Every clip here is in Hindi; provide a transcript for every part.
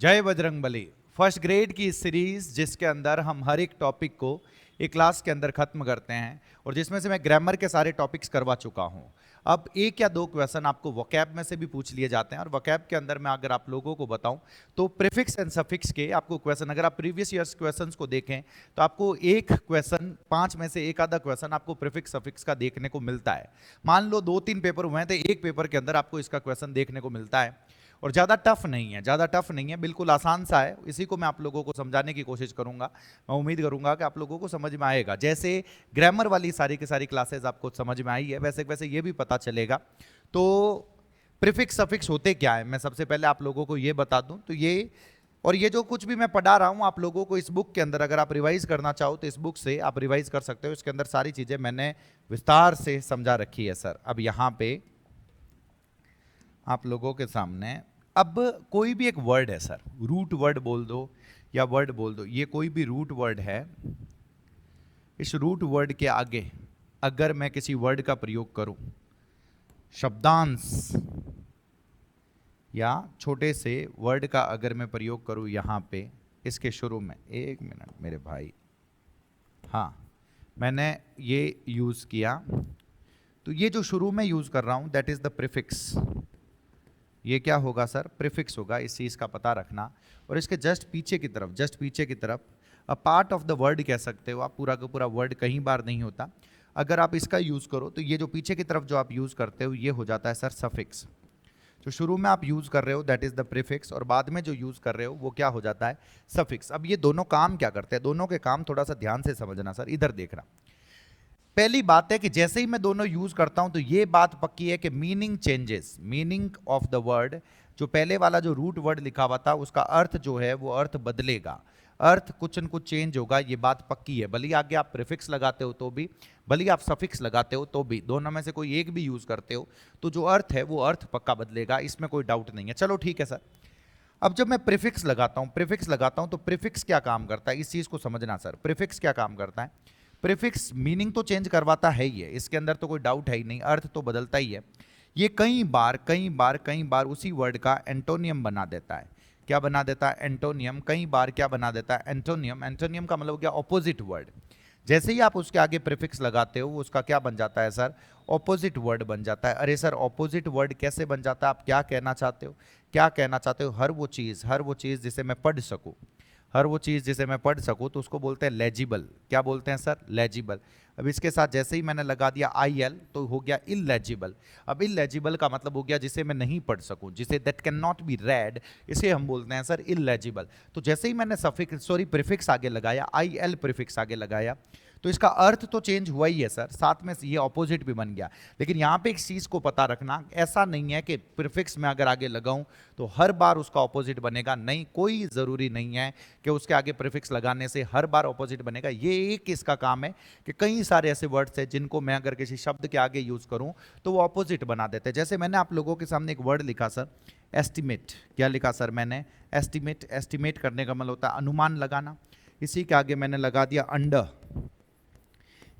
जय बजरंगबली। फर्स्ट ग्रेड की इस सीरीज जिसके अंदर हम हर एक टॉपिक को एक क्लास के अंदर खत्म करते हैं और जिसमें से मैं ग्रामर के सारे टॉपिक्स करवा चुका हूं। अब एक या दो क्वेश्चन आपको वोकैब में से भी पूछ लिए जाते हैं और वोकैब के अंदर मैं अगर आप लोगों को बताऊं तो प्रीफिक्स एंड सफिक्स के आपको क्वेश्चन, अगर आप प्रीवियस ईयर्स क्वेश्चंस को देखें तो आपको एक क्वेश्चन, 5 में से एक आधा क्वेश्चन आपको प्रीफिक्स सफिक्स का देखने को मिलता है। मान लो 2-3 पेपर हुए हैं तो एक पेपर के अंदर आपको इसका क्वेश्चन देखने को मिलता है और ज़्यादा टफ नहीं है, ज़्यादा टफ नहीं है, बिल्कुल आसान सा है। इसी को मैं आप लोगों को समझाने की कोशिश करूंगा। मैं उम्मीद करूंगा कि आप लोगों को समझ में आएगा। जैसे ग्रामर वाली सारी की सारी क्लासेस आपको समझ में आई है, वैसे वैसे ये भी पता चलेगा। तो प्रीफिक्स सफिक्स होते क्या है, मैं सबसे पहले आप लोगों को ये बता दूं। तो ये और ये जो कुछ भी मैं पढ़ा रहा हूं आप लोगों को इस बुक के अंदर, अगर आप रिवाइज करना चाहो तो इस बुक से आप रिवाइज कर सकते हो। इसके अंदर सारी चीज़ें मैंने विस्तार से समझा रखी है सर। अब यहाँ पे आप लोगों के सामने अब कोई भी एक वर्ड है सर, रूट वर्ड बोल दो या वर्ड बोल दो, ये कोई भी रूट वर्ड है। इस रूट वर्ड के आगे अगर मैं किसी वर्ड का प्रयोग करूं, शब्दांश या छोटे से वर्ड का अगर मैं प्रयोग करूं यहां पे इसके शुरू में, एक मिनट मेरे भाई, हाँ मैंने ये यूज किया, तो ये जो शुरू में यूज कर रहा हूं दैट इज द प्रीफिक्स। ये क्या होगा सर? प्रीफिक्स होगा। इस चीज़ का पता रखना। और इसके जस्ट पीछे की तरफ a part of the word कह सकते हो आप। पूरा का पूरा वर्ड कहीं बार नहीं होता। अगर आप इसका यूज़ करो तो ये जो पीछे की तरफ जो आप यूज़ करते हो ये हो जाता है सर सफिक्स। जो शुरू में आप यूज़ कर रहे हो दैट इज़ द प्रीफिक्स और बाद में जो यूज़ कर रहे हो वो क्या हो जाता है? सफिक्स। अब ये दोनों काम क्या करते हैं? दोनों के काम थोड़ा सा ध्यान से समझना सर, इधर देखना। पहली बात है कि जैसे ही मैं दोनों यूज करता हूं तो ये बात पक्की है कि meaning changes. Meaning of the word, जो पहले वाला जो रूट वर्ड लिखा हुआ था उसका अर्थ जो है वो अर्थ बदलेगा, अर्थ कुछ न कुछ चेंज होगा, ये बात पक्की है। भले आगे आप प्रीफिक्स लगाते हो तो भी, भले आप सफिक्स लगाते हो तो भी, दोनों में से कोई एक भी यूज करते हो तो जो अर्थ है वो अर्थ पक्का बदलेगा, इसमें कोई डाउट नहीं है। चलो ठीक है सर। अब जब मैं प्रीफिक्स लगाता हूं तो प्रीफिक्स क्या काम करता है, इस चीज को समझना सर। प्रीफिक्स क्या काम करता है? प्रीफिक्स मीनिंग तो चेंज करवाता है ही है, इसके अंदर तो कोई डाउट है ही नहीं, अर्थ तो बदलता ही है। ये कई बार उसी वर्ड का एंटोनियम बना देता है। क्या बना देता है? एंटोनियम। कई बार क्या बना देता है? एंटोनियम। एंटोनियम का मतलब हो गया ऑपोजिट वर्ड। जैसे ही आप उसके आगे प्रीफिक्स लगाते हो वो उसका क्या बन जाता है सर? ऑपोजिट वर्ड बन जाता है। अरे सर ऑपोजिट वर्ड कैसे बन जाता है? आप क्या कहना चाहते हो? क्या कहना चाहते हो? हर वो चीज़ जिसे मैं पढ़ सकूं, हर वो चीज़ जिसे मैं पढ़ सकूं तो उसको बोलते हैं लेजिबल। क्या बोलते हैं सर? लेजिबल। अब इसके साथ जैसे ही मैंने लगा दिया आई एल तो हो गया इलेजिबल। अब इलेजिबल का मतलब हो गया जिसे मैं नहीं पढ़ सकूं, जिसे that can not be red, इसे हम बोलते हैं सर इलेजिबल। तो जैसे ही मैंने सफिक्स प्रीफिक्स आगे लगाया, आई एल प्रीफिक्स आगे लगाया, तो इसका अर्थ तो चेंज हुआ ही है सर, साथ में ये ऑपोजिट भी बन गया। लेकिन यहाँ पे एक चीज़ को पता रखना, ऐसा नहीं है कि प्रीफिक्स में अगर आगे लगाऊं तो हर बार उसका ऑपोजिट बनेगा। नहीं, कोई ज़रूरी नहीं है कि उसके आगे प्रीफिक्स लगाने से हर बार ऑपोजिट बनेगा। ये एक इसका काम है कि कई सारे ऐसे वर्ड्स हैं जिनको मैं अगर किसी शब्द के आगे यूज़ करूँ तो वो ऑपोजिट बना देते हैं। जैसे मैंने आप लोगों के सामने एक वर्ड लिखा सर, एस्टिमेट। क्या लिखा सर मैंने? एस्टिमेट। एस्टिमेट करने का मतलब होता है अनुमान लगाना। इसी के आगे मैंने लगा दिया अंडर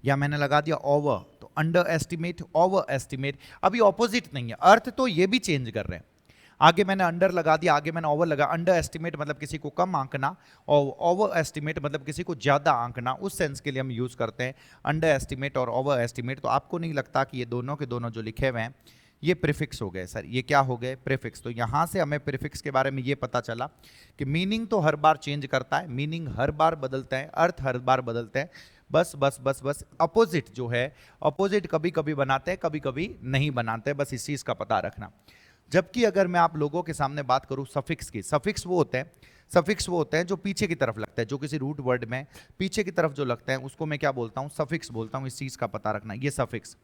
या मैंने लगा दिया ओवर, तो अंडर एस्टिमेट, ओवर एस्टिमेट। अभी ऑपोजिट नहीं है, अर्थ तो ये भी चेंज कर रहे हैं। आगे मैंने अंडर लगा दिया, आगे मैंने ओवर लगा। अंडर एस्टिमेट मतलब किसी को कम आंकना और ओवर एस्टिमेट मतलब किसी को ज़्यादा आंकना, उस सेंस के लिए हम यूज़ करते हैं अंडर एस्टिमेट और ओवर एस्टिमेट। तो आपको नहीं लगता कि ये दोनों के दोनों जो लिखे हुए हैं ये प्रीफिक्स हो गए सर? ये क्या हो गए? प्रीफिक्स। तो यहाँ से हमें प्रीफिक्स के बारे में ये पता चला कि मीनिंग तो हर बार चेंज करता है, मीनिंग हर बार बदलता है, अर्थ हर बार बदलते हैं। बस अपोजिट जो है, अपोजिट कभी कभी बनाते हैं, कभी कभी नहीं बनाते, बस इस चीज़ का पता रखना। जबकि अगर मैं आप लोगों के सामने बात करूं सफिक्स की, सफिक्स वो होते हैं जो पीछे की तरफ लगता है, जो किसी रूट वर्ड में पीछे की तरफ जो लगता है उसको मैं क्या बोलता हूं? सफिक्स बोलता हूं। इस चीज़ का पता रखना, ये सफिक्स।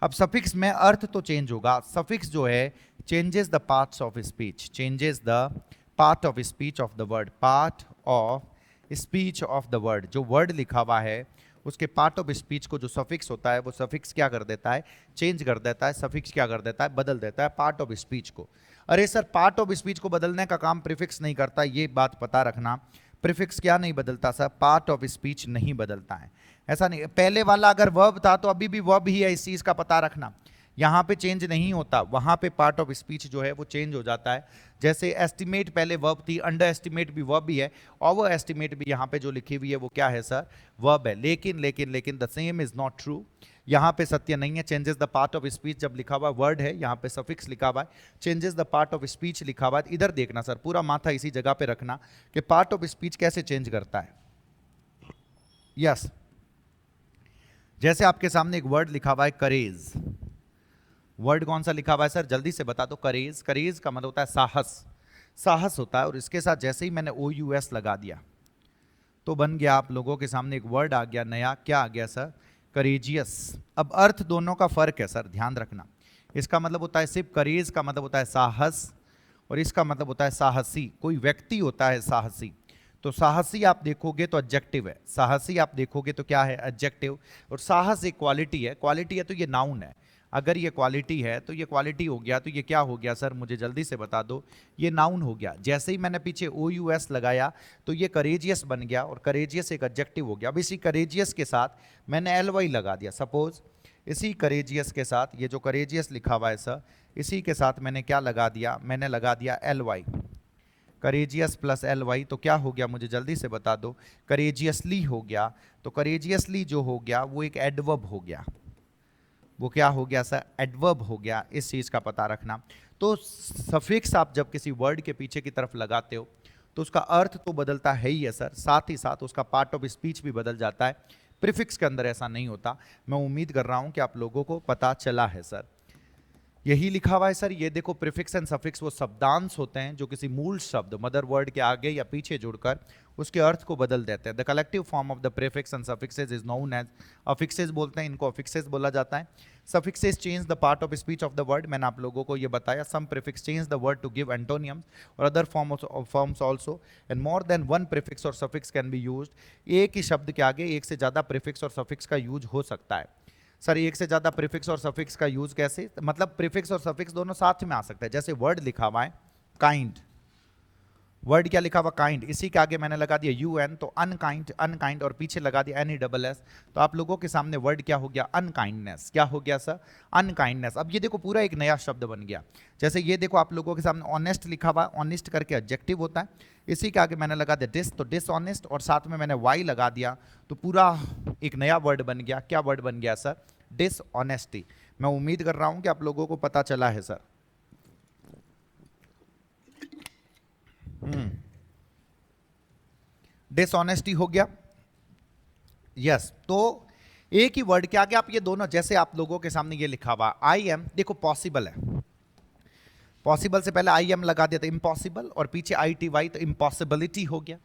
अब सफिक्स में अर्थ तो चेंज होगा। सफिक्स जो है changes the parts of speech, changes the part of speech of the word, part of speech of the word. जो वर्ड लिखा हुआ है उसके पार्ट ऑफ स्पीच को जो सफिक्स होता है वो सफिक्स क्या कर देता है? चेंज कर देता है। सफिक्स क्या कर देता है? बदल देता है पार्ट ऑफ स्पीच को। अरे सर पार्ट ऑफ स्पीच को बदलने का काम प्रीफिक्स नहीं करता, ये बात पता रखना। प्रीफिक्स क्या नहीं बदलता सर? पार्ट ऑफ स्पीच नहीं बदलता है। ऐसा नहीं, पहले वाला अगर वर्ब था तो अभी भी वर्ब ही है, इस चीज़ का पता रखना। यहाँ पे चेंज नहीं होता, वहाँ पे पार्ट ऑफ स्पीच जो है वो चेंज हो जाता है। जैसे एस्टिमेट पहले वर्ब थी, अंडर एस्टिमेट भी वर्ब ही है, ओवर एस्टिमेट भी यहाँ पे जो लिखी हुई है वो क्या है सर, वर्ब है। लेकिन लेकिन लेकिन the same is not true, यहाँ पे सत्य नहीं है। Changes the part of speech जब लिखा हुआ वर्ड है, यहाँ पे सफिक्स लिखा हुआ है, changes the part of speech लिखा हुआ है। इधर देखना सर, पूरा माथा इसी जगह पे रखना कि पार्ट ऑफ स्पीच कैसे चेंज करता है। यस, जैसे आपके सामने एक वर्ड लिखा हुआ है करेज, वर्ड कौन सा लिखा हुआ है सर, जल्दी से बता दो। करेज, करेज का मतलब होता है साहस, साहस होता है। और इसके साथ जैसे ही मैंने OUS लगा दिया तो बन गया आप लोगों के सामने एक वर्ड आ गया नया, क्या आ गया सर, करेजियस। अब अर्थ दोनों का फर्क है सर, ध्यान रखना। इसका मतलब होता है सिर्फ करेज का मतलब होता है साहस, और इसका मतलब होता है साहसी, कोई व्यक्ति होता है साहसी। तो साहसी आप देखोगे तो एडजेक्टिव है, साहसी आप देखोगे तो क्या है, एडजेक्टिव। और साहस एक क्वालिटी है, क्वालिटी है तो ये नाउन है। अगर ये क्वालिटी है तो ये क्वालिटी हो गया, तो ये क्या हो गया सर, मुझे जल्दी से बता दो, ये नाउन हो गया। जैसे ही मैंने पीछे OUS लगाया तो ये करेजियस बन गया, और करेजियस एक एडजेक्टिव हो गया। अब इसी करेजियस के साथ मैंने LY लगा दिया। सपोज इसी करेजियस के साथ, ये जो करेजियस लिखा हुआ है सर, इसी के साथ मैंने क्या लगा दिया, मैंने लगा दिया LY, करेजियस प्लस LY, तो क्या हो गया मुझे जल्दी से बता दो, करेजियसली हो गया। तो करेजियसली जो हो गया वो एक एडवर्ब हो गया, वो क्या हो गया सर, एडवर्ब हो गया। इस चीज का पता रखना। तो सफिक्स आप जब किसी वर्ड के पीछे की तरफ लगाते हो तो उसका अर्थ तो बदलता है ही है सर, साथ ही साथ उसका पार्ट ऑफ स्पीच भी बदल जाता है। प्रीफिक्स के अंदर ऐसा नहीं होता। मैं उम्मीद कर रहा हूं कि आप लोगों को पता चला है सर। यही लिखा हुआ है सर, ये देखो प्रीफिक्स एंड सफिक्स वो शब्दांश होते हैं जो किसी मूल शब्द मदर वर्ड के आगे या पीछे जुड़कर उसके अर्थ को बदल देते हैं। The collective form of the prefix and suffixes is known as affixes, बोलते हैं इनको, अफिक्सेस बोला जाता है। Suffixes change the part of speech of the word, मैंने आप लोगों को ये बताया। Some prefix change the word to give antonyms और other forms also, and more than one prefix और सफिक्स कैन बी यूज्ड। एक ही शब्द के आगे एक से ज्यादा प्रीफिक्स और सफिक्स का यूज हो सकता है। सर एक से ज्यादा प्रीफिक्स और सफिक्स का यूज कैसे, मतलब प्रीफिक्स और सफिक्स दोनों साथ में आ सकता है। जैसे वर्ड लिखा हुआ है काइंड, वर्ड क्या लिखा हुआ काइंड, इसी के आगे मैंने लगा दिया UN, तो अनकाइंड, अनकाइंड, और पीछे लगा दिया NESS, तो आप लोगों के सामने वर्ड क्या हो गया, अनकाइंडनेस। क्या हो गया सर, अनकाइंडनेस। अब ये देखो पूरा एक नया शब्द बन गया। जैसे ये देखो आप लोगों के सामने ऑनेस्ट लिखा हुआ, ऑनेस्ट करके एडजेक्टिव होता है, इसी के आगे मैंने लगा दिया डिस, तो डिसऑनेस्ट, और साथ में मैंने Y लगा दिया, तो पूरा एक नया वर्ड बन गया। क्या वर्ड बन गया सर, डिसऑनेस्टी। मैं उम्मीद कर रहा हूं कि आप लोगों को पता चला है सर। डिसऑनेस्टी हो गया, यस। तो एक ही वर्ड के आगे आप ये दोनों, जैसे आप लोगों के सामने ये लिखा हुआ आई एम, देखो पॉसिबल है, पॉसिबल से पहले आई एम लगा दिया तो इम्पॉसिबल, और पीछे ITY तो इम्पॉसिबिलिटी हो गया।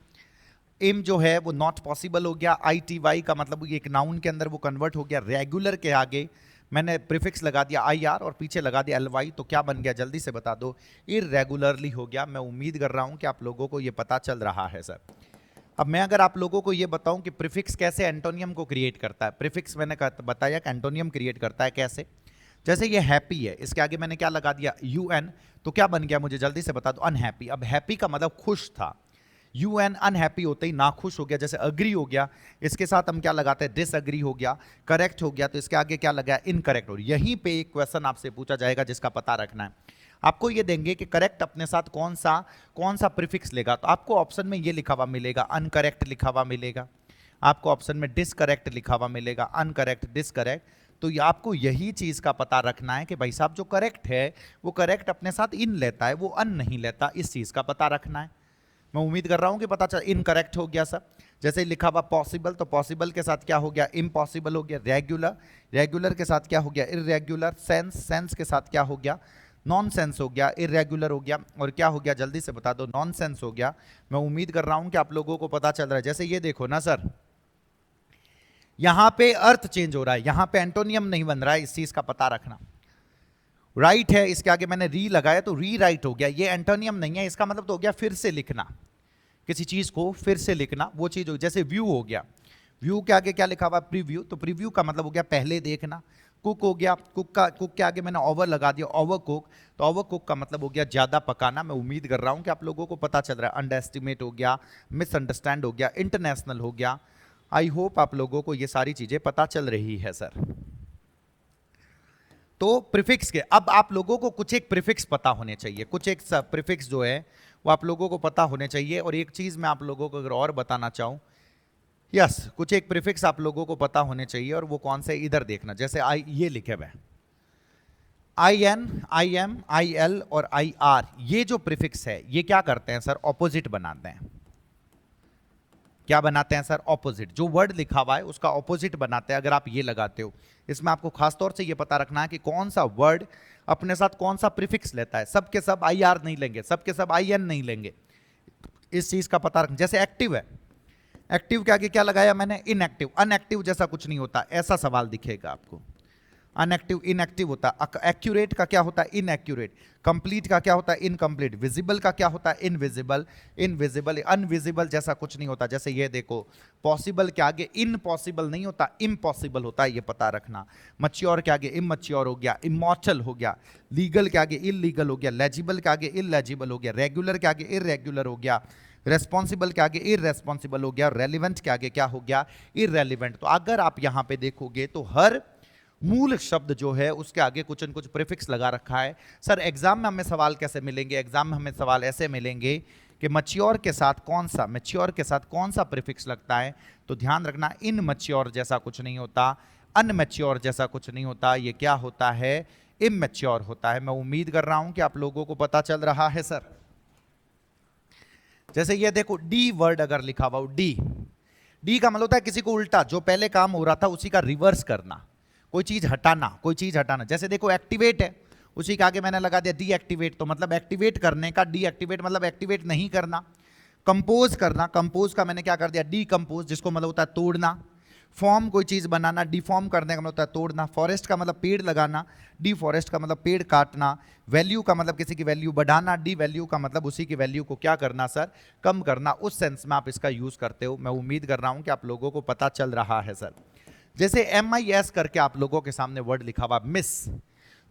एम जो है वो नॉट पॉसिबल हो गया। ITY का मतलब एक नाउन के अंदर वो कन्वर्ट हो गया। रेगुलर के आगे मैंने प्रीफिक्स लगा दिया IR और पीछे लगा दिया LY, तो क्या बन गया जल्दी से बता दो, इरेगुलरली हो गया। मैं उम्मीद कर रहा हूं कि आप लोगों को ये पता चल रहा है सर। अब मैं अगर आप लोगों को ये बताऊं कि प्रीफिक्स कैसे एंटोनियम को क्रिएट करता है, प्रीफिक्स मैंने बताया कि एंटोनियम क्रिएट करता है कैसे। जैसे ये हैप्पी है, इसके आगे मैंने क्या लगा दिया UN, तो क्या बन गया मुझे जल्दी से बता दो, अनहैप्पी। अब हैप्पी का मतलब खुश था, UN अनहैप्पी होते ही नाखुश हो गया। जैसे अग्री हो गया, इसके साथ हम क्या लगाते हैं, डिसअग्री हो गया। करेक्ट हो गया तो इसके आगे क्या लगा, इनकरेक्ट। और यहीं पे एक क्वेश्चन आपसे पूछा जाएगा जिसका पता रखना है। आपको ये देंगे कि करेक्ट अपने साथ कौन सा प्रीफिक्स लेगा, तो आपको ऑप्शन में ये लिखा हुआ मिलेगा, अनकरेक्ट लिखा हुआ मिलेगा, आपको ऑप्शन में डिसकरेक्ट लिखा हुआ मिलेगा, अनकरेक्ट, डिसकरेक्ट। तो ये आपको यही चीज का पता रखना है कि भाई साहब जो करेक्ट है वो करेक्ट अपने साथ इन लेता है, वो अन नहीं लेता, इस चीज का पता रखना है। मैं उम्मीद कर रहा हूं कि पता चल, इनकरेक्ट हो गया सर। जैसे लिखा हुआ पॉसिबल, तो पॉसिबल के साथ क्या हो गया, इम्पॉसिबल हो गया। रेगुलर, रेगुलर के साथ क्या हो गया, इरेगुलर। सेंस, सेंस के साथ क्या हो गया, नॉनसेंस हो गया। इरेगुलर हो गया, और क्या हो गया जल्दी से बता दो, नॉनसेंस हो गया। मैं उम्मीद कर रहा हूं कि आप लोगों को पता चल रहा है। जैसे ये देखो ना सर, यहां पे अर्थ चेंज हो रहा है, यहां पे एंटोनियम नहीं बन रहा है, इस चीज का पता रखना। राइट है, इसके आगे मैंने री लगाया तो री राइट हो गया, ये एंटोनियम नहीं है, इसका मतलब तो हो गया फिर से लिखना, किसी चीज को फिर से लिखना, वो चीज हो। जैसे व्यू हो गया, व्यू के आगे क्या लिखा हुआ, प्रीव्यू, तो प्रीव्यू का मतलब हो गया पहले देखना। कुक हो गया, कुक के आगे मैंने ओवर लगा दिया, ओवर कुक, तो ओवर कुक का मतलब हो गया ज्यादा पकाना। मैं उम्मीद कर रहा हूं कि आप लोगों को पता चल रहा है। अंडर एस्टिमेट हो गया, मिसअंडरस्टैंड हो गया, इंटरनेशनल हो गया। आई होप आप लोगों को ये सारी चीजें पता चल रही है सर। तो प्रीफिक्स के, अब आप लोगों को कुछ एक प्रीफिक्स पता होने चाहिए, कुछ एक प्रीफिक्स जो है वो आप लोगों को पता होने चाहिए। और एक चीज मैं आप लोगों को अगर और बताना चाहूं, यस, कुछ एक प्रीफिक्स आप लोगों को पता होने चाहिए, और वो कौन से, इधर देखना, जैसे आई, ये लिखे हुए I N, I M, I L और आई आर, ये जो प्रीफिक्स है ये क्या करते हैं सर, ऑपोजिट बनाते हैं। क्या बनाते हैं सर, ऑपोजिट। जो वर्ड लिखा हुआ है उसका ऑपोजिट बनाते हैं। अगर आप ये लगाते हो, इसमें आपको खासतौर से ये पता रखना है कि कौन सा वर्ड अपने साथ कौन सा प्रीफिक्स लेता है। सब के सब आई आर नहीं लेंगे, सब के सब आई एन नहीं लेंगे, इस चीज का पता रखना। जैसे एक्टिव है, एक्टिव के आगे क्या लगाया मैंने, इनएक्टिव। अनएक्टिव जैसा कुछ नहीं होता, ऐसा सवाल दिखेगा आपको। अनएक्टिव इनएक्टिव होता है। एक्यूरेट का क्या होता है, इनएक्यूरेट। कंप्लीट का क्या होता है, इनकम्प्लीट। विजिबल का क्या होता है, इनविजिबल। इनविजिबल अनविजिबल जैसा कुछ नहीं होता। जैसे ये देखो, पॉसिबल के आगे इम्पॉसिबल नहीं होता, इम्पॉसिबल होता है, ये पता रखना। मच्योर के आगे इमच्योर हो गया, इमॉर्टल हो गया। लीगल के आगे इलीगल हो गया, लेजिबल के आगे इलेजिबल हो गया, रेगुलर के आगे इरेगुलर हो गया, रेस्पॉन्सिबल के आगे इररेस्पॉन्सिबल हो गया, रेलिवेंट के आगे क्या हो गया, इररेलिवेंट। तो अगर आप यहां पे देखोगे तो हर मूल शब्द जो है उसके आगे कुछ न कुछ प्रीफिक्स लगा रखा है। सर एग्जाम में हमें सवाल कैसे मिलेंगे, एग्जाम में हमें सवाल ऐसे मिलेंगे कि मैच्योर के साथ कौन सा, मैच्योर के साथ कौन सा प्रीफिक्स लगता है। तो ध्यान रखना, इनमैच्योर जैसा कुछ नहीं होता, अनमैच्योर जैसा कुछ नहीं होता, ये क्या होता है, इमैच्योर होता है। मैं उम्मीद कर रहा हूं कि आप लोगों को पता चल रहा है सर। जैसे ये देखो, डी वर्ड अगर लिखा हुआ हो, डी, डी का मतलब होता है किसी को उल्टा, जो पहले काम हो रहा था उसी का रिवर्स करना, कोई चीज हटाना, कोई चीज हटाना। जैसे देखो एक्टिवेट है, उसी के आगे मैंने लगा दिया डीएक्टिवेट, तो मतलब एक्टिवेट करने का, डीएक्टिवेट मतलब एक्टिवेट नहीं करना। कंपोज करना, कंपोज का मैंने क्या कर दिया, डीकंपोज, जिसको मतलब होता है तोड़ना। फॉर्म कोई चीज बनाना, डिफॉर्म करने का मतलब होता है तोड़ना। फॉरेस्ट का मतलब पेड़ लगाना, डिफॉरेस्ट का मतलब पेड़ काटना। वैल्यू का मतलब किसी की वैल्यू बढ़ाना, डी वैल्यू का मतलब उसी की वैल्यू को क्या करना सर, कम करना। उस सेंस में आप इसका यूज करते हो। मैं उम्मीद कर रहा हूं कि आप लोगों को पता चल रहा है सर। जैसे MIS करके आप लोगों के सामने वर्ड लिखा हुआ, मिस।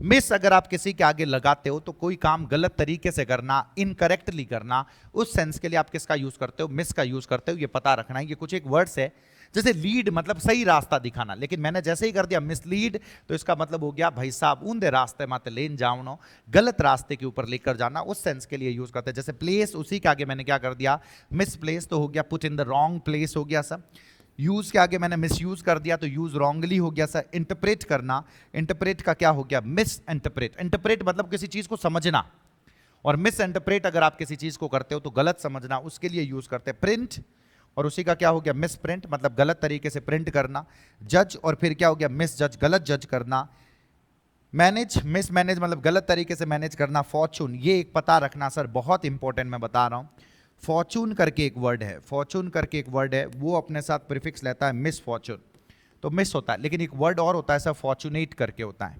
मिस अगर आप किसी के आगे लगाते हो तो कोई काम गलत तरीके से करना, इनकरेक्टली करना, उस सेंस के लिए आप किसका यूज करते हो, मिस का यूज करते हो। ये पता रखना है। ये कुछ एक वर्ड्स है। जैसे लीड मतलब सही रास्ता दिखाना, लेकिन मैंने जैसे ही कर दिया मिसलीड तो इसका मतलब हो गया भाई साहब ऊंधे रास्ते माते लेन जाओ, गलत रास्ते के ऊपर लेकर जाना। उस सेंस के लिए यूज करते हैं। जैसे प्लेस, उसी के आगे मैंने क्या कर दिया, मिस प्लेस, तो हो गया put in the wrong place हो गया सर। यूज के आगे मैंने मिस यूज कर दिया तो यूज रॉन्गली हो गया सर। इंटरप्रेट करना, इंटरप्रेट का क्या हो गया, मिस इंटरप्रेट। इंटरप्रेट मतलब किसी चीज को समझना, और मिस इंटरप्रेट अगर आप किसी चीज को करते हो तो गलत समझना, उसके लिए यूज करते हैं। प्रिंट, और उसी का क्या हो गया, मिस प्रिंट मतलब गलत तरीके से प्रिंट करना। जज, और फिर क्या हो गया, मिस जज, गलत जज करना। मैनेज, मिस मैनेज मतलब गलत तरीके से मैनेज करना। फॉर्चून, ये एक पता रखना सर, बहुत इंपॉर्टेंट मैं बता रहा हूं। फॉर्चून करके एक वर्ड है, फॉर्चून करके एक वर्ड है, वो अपने साथ प्रीफिक्स लेता है मिस फॉर्चून, तो मिस होता है। लेकिन एक वर्ड और होता है सर, फॉर्चुनेट करके होता है।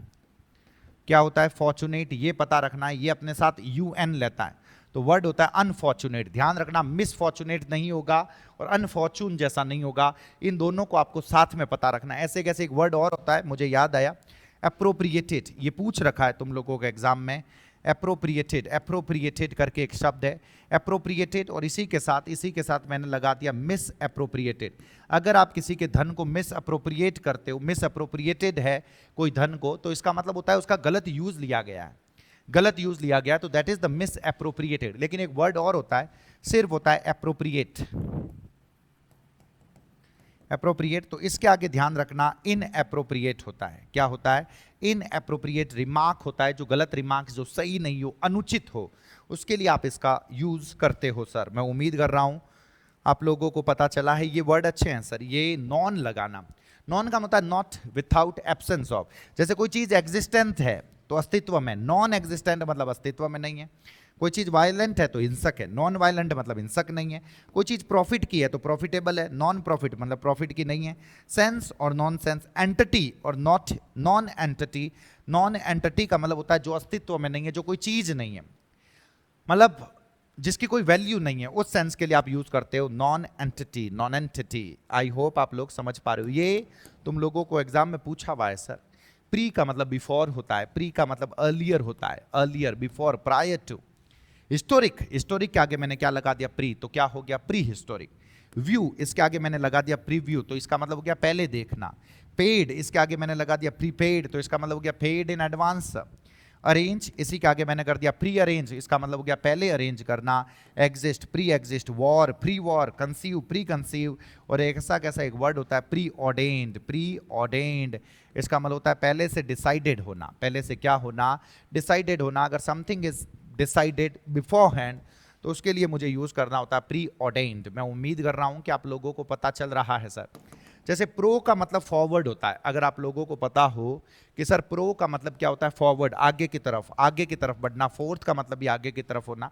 क्या होता है, फॉर्चुनेट, ये पता रखना है, ये अपने साथ UN लेता है, तो वर्ड होता है अनफॉर्चुनेट। ध्यान रखना, मिस फॉर्चुनेट नहीं होगा और अनफॉर्चून जैसा नहीं होगा, इन दोनों को आपको साथ में पता रखना है। ऐसे कैसे एक वर्ड और होता है, मुझे याद आया, अप्रोप्रिएटेड, ये पूछ रखा है तुम लोगों के एग्जाम में। अप्रोप्रिएटेड, अप्रोप्रिएटेड करके एक शब्द है, अप्रोप्रिएटेड, और इसी के साथ मैंने लगा दिया मिस अप्रोप्रिएटेड। अगर आप किसी के धन को मिस अप्रोप्रिएट करते हो, मिस अप्रोप्रिएटेड है कोई धन को, तो इसका मतलब होता है उसका गलत यूज लिया गया है, गलत यूज लिया गया, तो that is the miss appropriated. लेकिन एक वर्ड और होता है, सिर्फ होता है अप्रोप्रिएट, अप्रोप्रिएट, तो इसके आगे ध्यान रखना इन अप्रोप्रिएट होता है। क्या होता है, इन अप्रोप्रिएट। रिमार्क होता है जो गलत रिमार्क, जो सही नहीं हो, अनुचित हो, उसके लिए आप इसका यूज करते हो सर। मैं उम्मीद कर रहा हूं आप लोगों को पता चला है। ये वर्ड अच्छे हैं सर। ये नॉन लगाना, नॉन का मतलब नॉट, विथआउट, एब्सेंस ऑफ। जैसे कोई चीज एग्जिस्टेंट है तो अस्तित्व में, नॉन एग्जिस्टेंट मतलब अस्तित्व में नहीं है। कोई चीज वायलेंट है तो हिंसक है, नॉन वायलेंट मतलब हिंसक नहीं है। कोई चीज प्रॉफिट की है तो प्रॉफिटेबल है, नॉन प्रॉफिट मतलब प्रॉफिट की नहीं है। सेंस और नॉन सेंस, एंटिटी और not, non entity. Non entity का मतलब होता है जो अस्तित्व में नहीं है, जो कोई चीज नहीं है, मतलब जिसकी कोई वैल्यू नहीं है, उस सेंस के लिए आप यूज करते हो non entity, non entity. I hope आप लोग समझ पा रहे हो। ये तुम लोगों को एग्जाम में पूछा हुआ है सर। प्री का मतलब बिफोर होता है, प्री का मतलब अर्लियर होता है, earlier, before, prior to. Historic, historic के आगे मैंने क्या लगा दिया, प्री, तो क्या हो गया, प्री हिस्टोरिक। व्यू, इसके आगे मैंने लगा दिया प्रीव्यू, तो इसका मतलब हो गया पहले देखना। पेड, इसके आगे मैंने लगा दिया प्रीपेड, तो इसका मतलब हो गया पेड इन एडवांस। अरेंज, इसी के आगे मैंने कर दिया प्री अरेंज, इसका मतलब हो गया पहले अरेंज करना। Exist, pre exist. War, pre war. Conceive, pre conceive. और एक ऐसा कैसा एक वर्ड होता है प्री ऑर्डेन्ड, प्री ऑर्डेन्ड, इसका मतलब होता है पहले से डिसाइडेड होना। पहले से क्या होना? डिसाइडेड होना। अगर something is decided before hand तो उसके लिए मुझे यूज करना होता है प्री ऑर्डेन्ड। मैं उम्मीद कर रहा हूं कि आप लोगों को पता चल रहा है सर। जैसे प्रो का मतलब फॉरवर्ड होता है, अगर आप लोगों को पता हो कि सर प्रो का मतलब क्या होता है, फॉरवर्ड, आगे की तरफ, आगे की तरफ बढ़ना। फोर्थ का मतलब भी आगे की तरफ होना।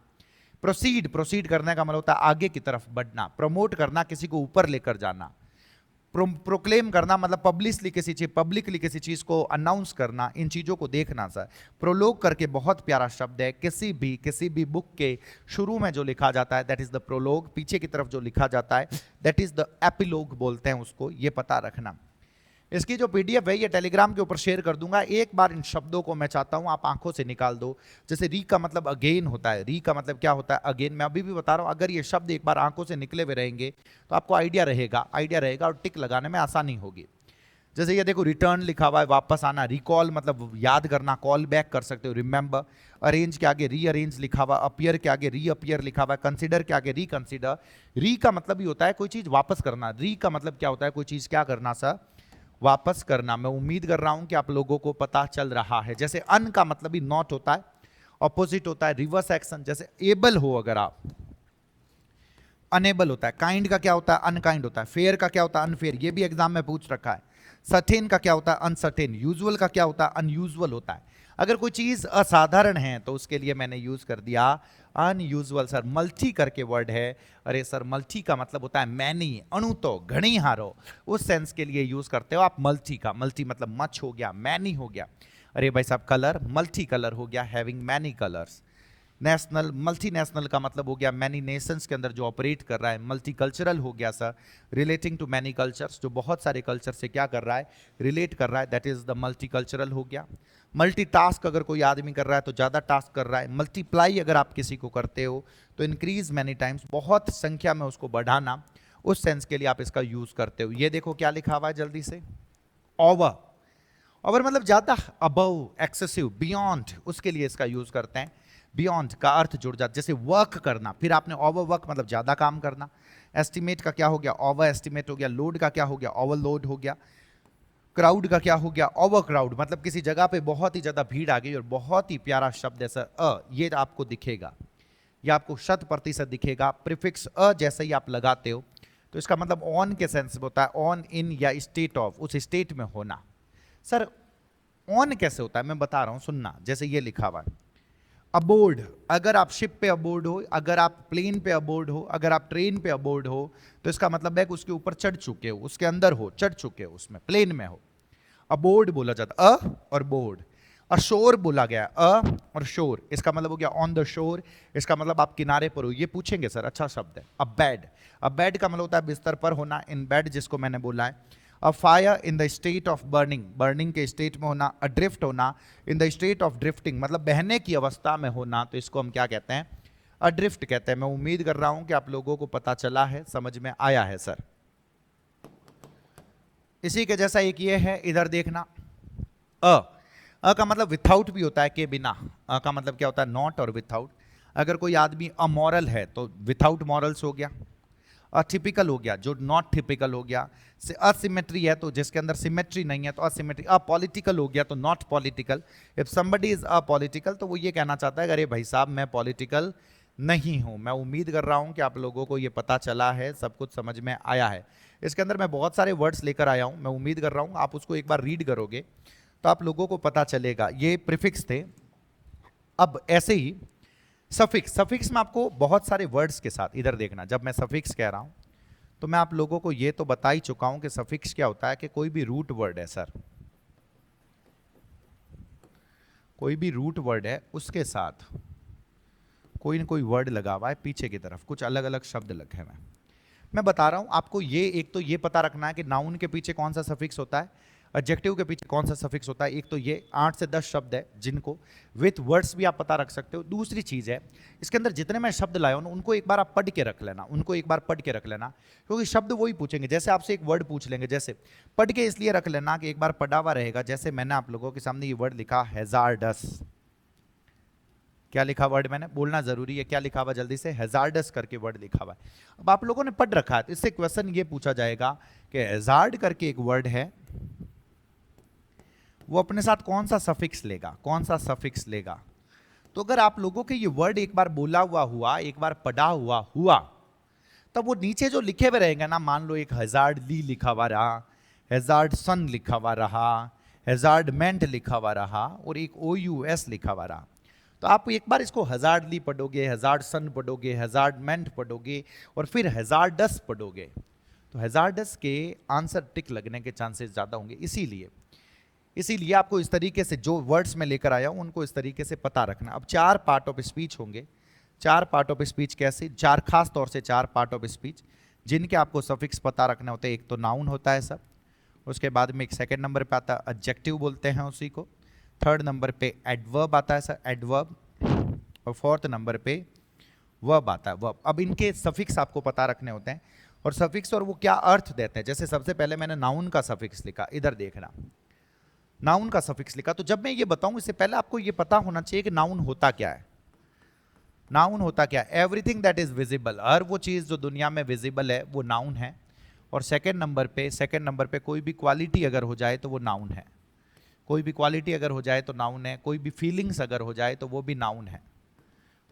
प्रोसीड, प्रोसीड करने का मतलब होता है आगे की तरफ बढ़ना। प्रमोट करना, किसी को ऊपर लेकर जाना। प्रोक्लेम करना मतलब पब्लिकली किसी चीज को अनाउंस करना। इन चीजों को देखना सर। प्रोलोग करके बहुत प्यारा शब्द है, किसी भी बुक के शुरू में जो लिखा जाता है दैट इज द प्रोलोग, पीछे की तरफ जो लिखा जाता है दैट इज द एपिलोग बोलते हैं उसको, ये पता रखना। इसकी जो पीडीएफ है ये टेलीग्राम के ऊपर शेयर कर दूंगा। एक बार इन शब्दों को मैं चाहता हूं आप आंखों से निकाल दो। जैसे री का मतलब अगेन होता है, री का मतलब क्या होता है? अगेन। मैं अभी भी बता रहा हूं, अगर ये शब्द एक बार आंखों से निकले हुए रहेंगे तो आपको आइडिया रहेगा और टिक लगाने में आसानी होगी। जैसे ये देखो, रिटर्न लिखा हुआ है, वापस आना। रिकॉल मतलब याद करना, कॉल बैक कर सकते हो, रिमेंबर। अरेंज के आगे रीअरेंज लिखा हुआ, अपीयर के आगे रीअपीयर लिखा हुआ, कंसीडर के आगे रिकंसीडर। री का मतलब ही होता है कोई चीज वापस करना। री का मतलब क्या होता है? कोई चीज क्या करना सर? वापस करना। मैं उम्मीद कर रहा हूं कि आप लोगों को पता चल रहा है। जैसे अन का मतलब ही नॉट होता है, ऑपोजिट होता है रिवर्स एक्शन। जैसे एबल हो अगर आप, अनेबल होता है। काइंड का क्या होता है? अनकाइंड होता है। फेयर का क्या होता है? अनफेयर, ये भी एग्जाम में पूछ रखा है। सर्टेन का क्या होता है? अनसर्टेन। यूजुअल का क्या होता है? अनयूजुअल होता है। अगर कोई चीज असाधारण है तो उसके लिए मैंने यूज कर दिया अनयूजुअल। सर मल्टी करके वर्ड है। अरे सर मल्टी का मतलब होता है मैनी, अणु तो घणी हारो, उस सेंस के लिए यूज करते हो आप मल्टी का। मल्टी मतलब मच हो गया, मैनी हो गया। अरे भाई साहब कलर, मल्टी कलर हो गया, having many colours. National, multinational का मतलब हो गया मैनी नेशंस के अंदर जो ऑपरेट कर रहा है। मल्टीकल्चरल हो गया sir, relating to many cultures, जो बहुत सारे कल्चर से क्या कर रहा है? रिलेट कर रहा है, दैट इज द मल्टीकल्चरल हो गया। मल्टीटास्क अगर कोई आदमी कर रहा है तो ज़्यादा टास्क कर रहा है। मल्टीप्लाई अगर आप किसी को करते हो तो इंक्रीज मैनी टाइम्स, बहुत संख्या में उसको बढ़ाना, उस सेंस के लिए आप इसका यूज करते हो। ये देखो क्या लिखा हुआ है जल्दी से, ओवर। ओवर मतलब ज़्यादा, अबव, एक्सेसिव, बियॉन्ड, उसके लिए इसका यूज करते हैं। बियॉन्ड का अर्थ जुड़ जाता, जैसे वर्क करना, फिर आपने ओवर वर्क मतलब ज़्यादा काम करना। एस्टिमेट का क्या हो गया? ओवर एस्टिमेट हो गया। लोड का क्या हो गया? ओवर लोड हो गया। क्राउड का क्या हो गया? ओवर क्राउड, मतलब किसी जगह पे बहुत ही ज़्यादा भीड़ आ गई। और बहुत ही प्यारा शब्द है सर ये आपको दिखेगा, ये आपको 100% दिखेगा। प्रीफिक्स जैसे ही आप लगाते हो तो इसका मतलब ऑन के सेंस में होता है, ऑन, इन या स्टेट ऑफ, उस स्टेट में होना। सर ऑन कैसे होता है मैं बता रहा हूं, सुनना। जैसे ये लिखा हुआ है अबोर्ड, अगर आप शिप पे अबोर्ड हो, अगर आप प्लेन पे अबोर्ड हो, अगर आप ट्रेन पे अबोर्ड हो तो इसका मतलब है कि उसके ऊपर चढ़ चुके हो, उसके अंदर हो, चढ़ चुके हो, उसमें प्लेन में हो। अबोर्ड बोला जाता, और बोर्ड। अशोर बोला गया, और शोर, इसका मतलब हो गया ऑन द शोर, इसका मतलब आप किनारे पर हो। ये पूछेंगे सर, अच्छा शब्द है। अबेड, अबेड का मतलब होता है बिस्तर पर होना। इन बेड जिसको मैंने बोला है। A fire in the state of burning, burning के स्टेट में होना। अड्रिफ्ट होना in the state of drifting, मतलब बहने की अवस्था में होना, तो इसको हम क्या कहते हैं? अड्रिफ्ट कहते हैं। मैं उम्मीद कर रहा हूं कि आप लोगों को पता चला है, समझ में आया है सर। इसी के जैसा एक ये है, इधर देखना। अ का मतलब विथआउट भी होता है, के बिना। अ का मतलब क्या होता है? नॉट और विथआउट। अगर कोई आदमी अमोरल है तो विथआउट मॉरल्स हो गया। अटिपिकल हो गया, जो नॉट टिपिकल हो गया। असिमेट्री है तो जिसके अंदर सिमेट्री नहीं है तो असिमेट्री। अपॉलिटिकल हो गया तो not political. If somebody is apolitical तो वो ये कहना चाहता है अरे भाई साहब मैं पॉलिटिकल नहीं हूं। मैं उम्मीद कर रहा हूं कि आप लोगों को ये पता चला है, सब कुछ समझ में आया है। इसके अंदर मैं बहुत सारे वर्ड्स लेकर आया हूं, मैं उम्मीद कर रहा हूं आप उसको एक बार रीड करोगे तो आप लोगों को पता चलेगा। ये प्रीफिक्स थे। अब ऐसे ही सफिक्स, सफिक्स में आपको बहुत सारे वर्ड्स के साथ, इधर देखना, जब मैं सफिक्स कह रहा हूं तो मैं आप लोगों को ये तो बता ही चुका हूं कि सफिक्स क्या होता है, कि कोई भी रूट वर्ड है सर, कोई भी रूट वर्ड है उसके साथ कोई ना कोई वर्ड लगा हुआ है पीछे की तरफ, कुछ अलग अलग शब्द लगे हुए हैं। मैं बता रहा हूं आपको, ये एक तो ये पता रखना है कि नाउन के पीछे कौन सा सफिक्स होता है, एडजेक्टिव के पीछे कौन सा सफिक्स होता है? एक तो ये 8 से 10 शब्द है जिनको विथ वर्ड्स भी आप पता रख सकते हो। दूसरी चीज है इसके अंदर जितने मैं शब्द लाया हूं उनको एक बार आप पढ़ के रख लेना, उनको एक बार पढ़ के रख लेना, क्योंकि शब्द वही पूछेंगे। जैसे आपसे एक वर्ड पूछ लेंगे, जैसे पढ़ के इसलिए रख लेना कि एक बार पढ़ा हुआ रहेगा। जैसे मैंने आप लोगों के सामने ये वर्ड लिखा हैजार्डस, क्या लिखा वर्ड, मैंने बोलना जरूरी है, क्या लिखा हुआ जल्दी से, हैजार्डस करके वर्ड लिखा हुआ है। अब आप लोगों ने पढ़ रखा है तो इससे क्वेश्चन ये पूछा जाएगा कि हैजार्ड करके एक वर्ड है, वो अपने साथ कौन सा सफिक्स लेगा, कौन सा सफिक्स लेगा। तो अगर आप लोगों के ये वर्ड एक बार बोला हुआ, एक बार पढ़ा हुआ तब वो नीचे जो लिखे हुए रहेंगे ना, मान लो एक हैजार्ड ली लिखा हुआ रहा, हैजार्ड सन लिखा हुआ रहा, हैजार्डमेंट लिखा हुआ रहा और एक OUS लिखा हुआ रहा, तो आप एक बार इसको हैजार्डली पढ़ोगे, हैजार्डसन पढ़ोगे, हैजार्डमेंट पढ़ोगे और फिर हैजार्डस पढ़ोगे, तो हैजार्डस के आंसर टिक लगने के चांसेस ज़्यादा होंगे। इसीलिए आपको इस तरीके से जो वर्ड्स में लेकर आया हूं उनको इस तरीके से पता रखना। अब 4 पार्ट ऑफ स्पीच होंगे। 4 पार्ट ऑफ स्पीच कैसे? 4 खास तौर से 4 पार्ट ऑफ स्पीच जिनके आपको सफिक्स पता रखने होते हैं। एक तो नाउन होता है सब, उसके बाद में एक सेकेंड नंबर पे आता है एडजेक्टिव बोलते हैं उसी को, थर्ड नंबर पे एडवर्ब आता है सर, एडवर्ब, और फोर्थ नंबर पे वर्ब आता है, वर्ब। अब इनके सफिक्स आपको पता रखने होते हैं और सफिक्स और वो क्या अर्थ देते हैं। जैसे सबसे पहले मैंने नाउन का सफिक्स लिखा, इधर देखना, नाउन का सफिक्स लिखा। तो जब मैं ये बताऊं इससे पहले आपको ये पता होना चाहिए कि नाउन होता क्या है। नाउन होता क्या है? एवरीथिंग दैट इज विजिबल, हर वो चीज जो दुनिया में विजिबल है वो नाउन है। और सेकेंड नंबर पे कोई भी क्वालिटी अगर हो जाए तो वो नाउन है, कोई भी क्वालिटी अगर हो जाए तो नाउन है, कोई भी फीलिंग्स अगर हो जाए तो वो भी नाउन है,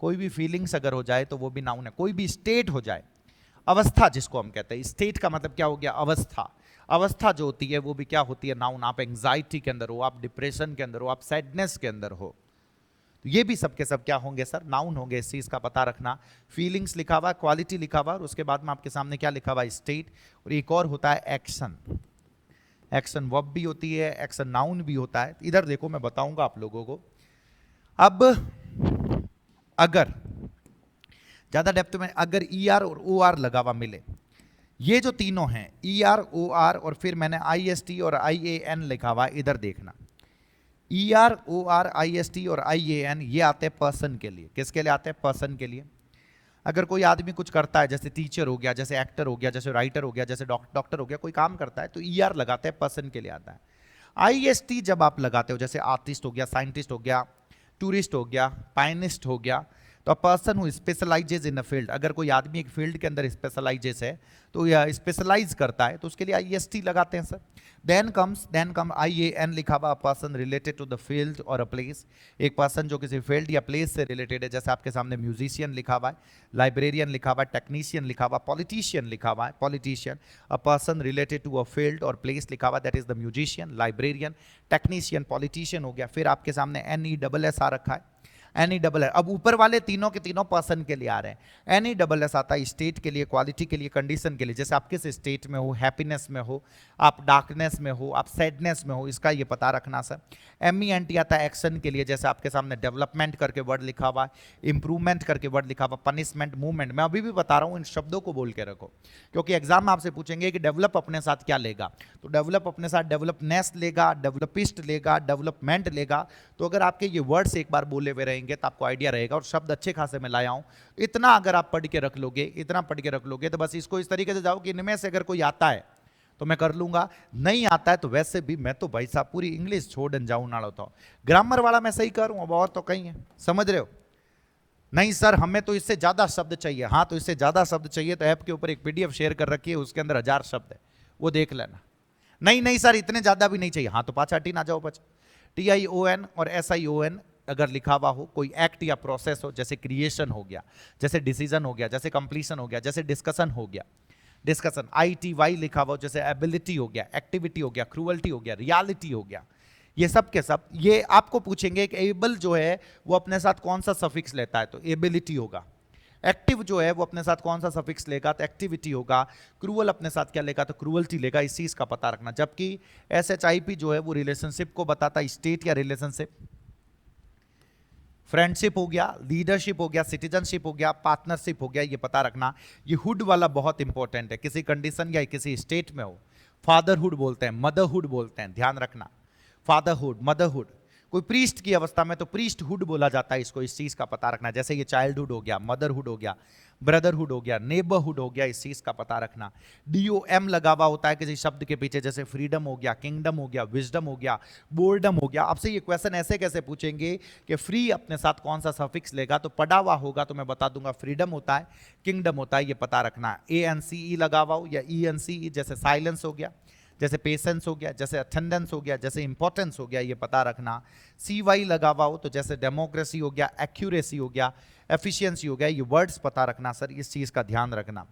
कोई भी फीलिंग्स अगर हो जाए तो वो भी नाउन है, कोई भी स्टेट हो जाए, अवस्था जिसको हम कहते हैं, स्टेट का मतलब क्या हो गया, अवस्था। अवस्था जो होती है वो भी क्या होती है, नाउन। आप एंग्जाइटी के अंदर हो, आप डिप्रेशन के अंदर हो, आप सैडनेस के अंदर हो, तो ये भी सब के सब क्या होंगे सर, नाउन होंगे। इस चीज का पता रखना। फीलिंग्स लिखा हुआ, क्वालिटी लिखा हुआ, और उसके बाद में आपके सामने क्या लिखा हुआ, स्टेट, और एक और होता है एक्शन। एक्शन वर्ब भी होती है, एक्शन नाउन भी होता है। इधर देखो मैं बताऊंगा आप लोगों को। अब अगर ज्यादा डेप्थ में, अगर ER और OR लगा हुआ मिले, ये जो तीनों हैं ER OR और फिर मैंने IST और IAN लिखा हुआ, इधर देखना, ER OR IST और IAN ये आते हैं पर्सन के लिए। किसके लिए आते हैं? पर्सन के लिए। अगर कोई आदमी कुछ करता है, जैसे टीचर हो गया, जैसे एक्टर हो गया, जैसे राइटर हो गया, जैसे डॉक्टर हो गया, कोई काम करता है तो ER लगाते हैं, पर्सन के लिए आता है। IST जब आप लगाते हो, जैसे आर्टिस्ट हो गया, साइंटिस्ट हो गया, टूरिस्ट हो गया, पायनिस्ट हो गया, तो a person who specialises in a field, अगर कोई आदमी एक फील्ड के अंदर स्पेशलाइजेस है तो या स्पेशलाइज करता है तो उसके लिए IST लगाते हैं सर। देन कम IAN लिखा हुआ, person related to the field और अ प्लेस, एक पर्सन जो किसी फील्ड या प्लेस से रिलेटेड है। जैसे आपके सामने म्यूजिशियन लिखा हुआ है, लाइब्रेरियन लिखा हुआ है, टेक्नीशियन लिखा हुआ, पॉलिटिशियन लिखा हुआ है, politician. A person related to a field और प्लेस लिखा हुआ, that is the musician, librarian, technician, politician हो गया। फिर आपके सामने NESS आ रखा है, NESS। अब ऊपर वाले तीनों के तीनों पर्सन के लिए आ रहे हैं। NESS आता है स्टेट के लिए, क्वालिटी के लिए, कंडीशन के लिए। जैसे आप किस स्टेट में हो, हैप्पीनेस में हो, आप डार्कनेस में हो, आप सैडनेस में हो, इसका ये पता रखना सर। MENT आता है एक्शन के लिए। जैसे आपके सामने डेवलपमेंट करके वर्ड लिखा हुआ, इंप्रूवमेंट करके वर्ड लिखा हुआ, पनिशमेंट, मूवमेंट। मैं अभी भी बता रहा हूँ, इन शब्दों को बोल के रखो, क्योंकि एग्जाम में आपसे पूछेंगे कि डेवलप अपने साथ क्या लेगा, तो डेवलप अपने साथ डेवलपनेस लेगा, डेवलपिस्ट लेगा, डेवलपमेंट लेगा। तो अगर आपके ये वर्ड्स एक बार बोले हुए रहेंगे तो आपको आइडिया रहेगा। और शब्द अच्छे खासे मैं लाया हूं, इतना अगर आप पढ़ के रख लोगे, इतना पढ़ के रख लोगे, तो बस इसको इस तरीके से जाओ कि इनमें से अगर कोई आता है तो मैं कर लूंगा, नहीं आता है तो वैसे भी मैं तो भाई साहब पूरी इंग्लिश छोड़ जाऊं ना होता। ग्रामर वाला मैं सही करूं, अब और तो कहीं है, समझ रहे हो? नहीं सर हमें तो इससे ज्यादा शब्द चाहिए। हाँ तो इससे ज्यादा शब्द चाहिए तो ऐप के ऊपर एक PDF शेयर कर रखी है, उसके अंदर 1000 शब्द है, वो देख लेना। नहीं सर इतने ज्यादा भी नहीं चाहिए, हाँ तो पाछा हटी ना जाओ। बच TION और SION अगर लिखा हुआ हो, कोई एक्ट या प्रोसेस हो, जैसे क्रिएशन हो गया, जैसे डिसीजन हो गया, जैसे कंप्लीशन हो गया, जैसे डिस्कशन हो गया, डिस्कशन। ITY लिखा हुआ, जैसे एबिलिटी हो गया, एक्टिविटी हो गया, क्रूअल्टी हो गया, रियलिटी हो गया, ये सब के सब। ये आपको पूछेंगे कि एबल जो है वो अपने साथ कौन सा सफिक्स लेता है, तो एबिलिटी होगा। एक्टिव जो है वो अपने साथ कौन सा सफिक्स लेगा, तो एक्टिविटी होगा। क्रूअल अपने साथ क्या लेगा, तो क्रूअल्टी लेगा। इस चीज का पता रखना। जबकि SHIP जो है वो रिलेशनशिप को बताता है, स्टेट या रिलेशनशिप। फ्रेंडशिप हो गया, लीडरशिप हो गया, सिटीजनशिप हो गया, पार्टनरशिप हो गया, ये पता रखना। ये हुड वाला बहुत इंपॉर्टेंट है, किसी कंडीशन या किसी स्टेट में हो, फादरहुड बोलते हैं, मदरहुड बोलते हैं, ध्यान रखना। फादरहुड, मदरहुड, कोई प्रीस्ट की अवस्था में तो प्रीस्टहुड बोला जाता है इसको, इस चीज का पता रखना। जैसे ये चाइल्डहुड हो गया, मदरहुड हो गया, ब्रदरहुड हो गया, नेबरहुड हो गया, इस चीज का पता रखना। DOM लगा हुआ होता है किसी शब्द के पीछे, जैसे फ्रीडम हो गया, किंगडम हो गया, विजडम हो गया, बोर्डम हो गया। आपसे ये क्वेश्चन ऐसे कैसे पूछेंगे कि फ्री अपने साथ कौन सा सफिक्स लेगा, तो पढ़ा हुआ होगा तो मैं बता दूंगा फ्रीडम होता है, किंगडम होता है, ये पता रखना। ANCE लगा हुआ हो या ENCE, जैसे साइलेंस हो गया, जैसे पेशेंस हो गया, जैसे अटेंडेंस हो गया, जैसे इंपॉर्टेंस हो गया, ये पता रखना। CY लगा हुआ हो तो जैसे डेमोक्रेसी हो गया, एक्यूरेसी हो गया, एफिशिएंसी हो गया, ये वर्ड्स पता रखना सर, इस चीज का ध्यान रखना।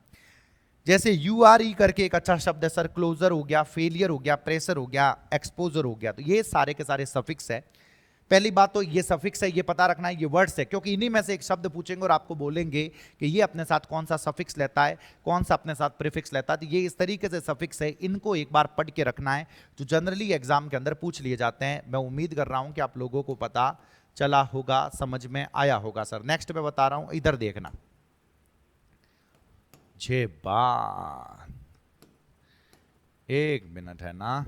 जैसे URE करके एक अच्छा शब्द है सर, क्लोजर हो गया, फेलियर हो गया, प्रेशर हो गया, एक्सपोजर हो गया, तो ये सारे के सारे सफिक्स है। पहली बात तो ये सफिक्स है, ये पता रखना है, ये वर्ड्स है, क्योंकि इन्हीं में से एक शब्द पूछेंगे और आपको बोलेंगे कि ये अपने साथ कौन सा सफिक्स लेता है, कौन सा अपने साथ प्रीफिक्स लेता है। तो ये इस तरीके से सफिक्स है, इनको एक बार पढ़ के रखना है, जो जनरली एग्जाम के अंदर पूछ लिए जाते हैं। मैं उम्मीद कर रहा हूं कि आप लोगों को पता चला होगा, समझ में आया होगा सर। नेक्स्ट पे बता रहा हूं, इधर देखना। जे बात, एक मिनट है ना।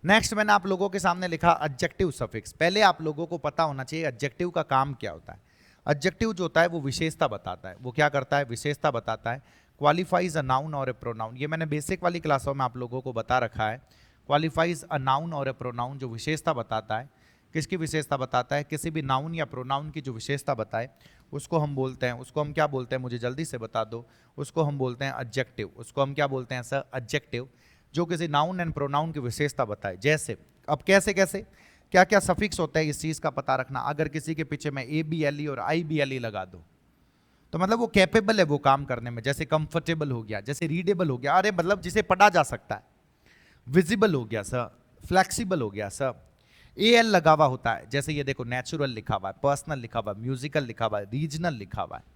नेक्स्ट मैंने आप लोगों के सामने लिखा एडजेक्टिव सफिक्स। पहले आप लोगों को पता होना चाहिए एडजेक्टिव का काम क्या होता है। एडजेक्टिव जो होता है वो विशेषता बताता है। वो क्या करता है? विशेषता बताता है। क्वालिफाइज अ नाउन और ए प्रोनाउन, ये मैंने बेसिक वाली क्लासों में आप लोगों को बता रखा है। क्वालिफाइज अ नाउन और ए प्रोनाउन, जो विशेषता बताता है। किसकी विशेषता बताता है? किसी भी नाउन या प्रोनाउन की जो विशेषता बताए उसको हम बोलते हैं, उसको हम क्या बोलते हैं? मुझे जल्दी से बता दो। उसको हम बोलते हैं एडजेक्टिव। उसको हम क्या बोलते हैं सर? एडजेक्टिव, जो किसी नाउन एंड प्रोनाउन की विशेषता बताए। जैसे अब कैसे कैसे क्या क्या सफिक्स होता है, इस चीज का पता रखना। अगर किसी के पीछे मैं ABLE और IBLE लगा दूं तो मतलब वो कैपेबल है वो काम करने में। जैसे कंफर्टेबल हो गया, जैसे रीडेबल हो गया, अरे मतलब जिसे पढ़ा जा सकता है। विजिबल हो गया सर, फ्लेक्सिबल हो गया सर। AL लगा हुआ होता है, जैसे ये देखो नेचुरल लिखा हुआ है, पर्सनल लिखा हुआ है, म्यूजिकल लिखा हुआ है, रीजनल लिखा हुआ है।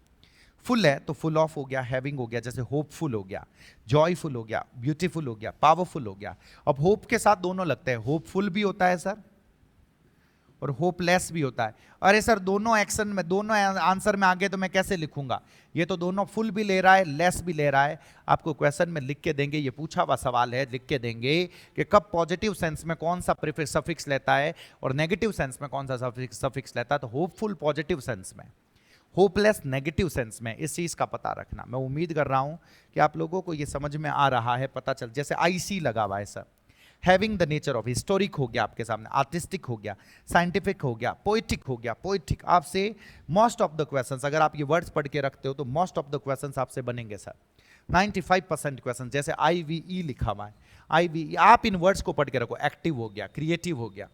फुल है तो फुल ऑफ हो गया, हैविंग हो गया, जैसे होपफुल हो गया, जॉयफुल हो गया, ब्यूटीफुल हो गया, पावरफुल हो गया। अब होप के साथ दोनों लगते हैं, होपफुल भी होता है सर और होपलेस भी होता है। अरे सर दोनों एक्शन में, दोनों आंसर में आगे तो मैं कैसे लिखूंगा? ये तो दोनों फुल भी ले रहा है, लेस भी ले रहा है। आपको क्वेश्चन में लिख के देंगे, ये पूछा हुआ सवाल है, लिख के देंगे कि कब पॉजिटिव सेंस में कौन सा प्रीफिक्स सफिक्स लेता है और नेगेटिव सेंस में कौन सा सफिक्स लेता है। तो होपफुल पॉजिटिव सेंस में, होपलेस नेगेटिव सेंस में, इस चीज का पता रखना। मैं उम्मीद कर रहा हूं कि आप लोगों को ये समझ में आ रहा है, पता चल। जैसे IC लगा हुआ है sir, having the nature of, historic हो गया आपके सामने, आर्टिस्टिक हो गया, साइंटिफिक हो गया, पोइटिक हो गया। पोइटिक आपसे मोस्ट ऑफ द क्वेश्चंस, अगर आप ये वर्ड्स पढ़ के रखते हो तो मोस्ट ऑफ द क्वेश्चंस आपसे बनेंगे सर। 95% क्वेश्चन। जैसे IVE लिखा हुआ है, IVE आप इन वर्ड्स को पढ़ के रखो। एक्टिव हो गया, क्रिएटिव हो गया,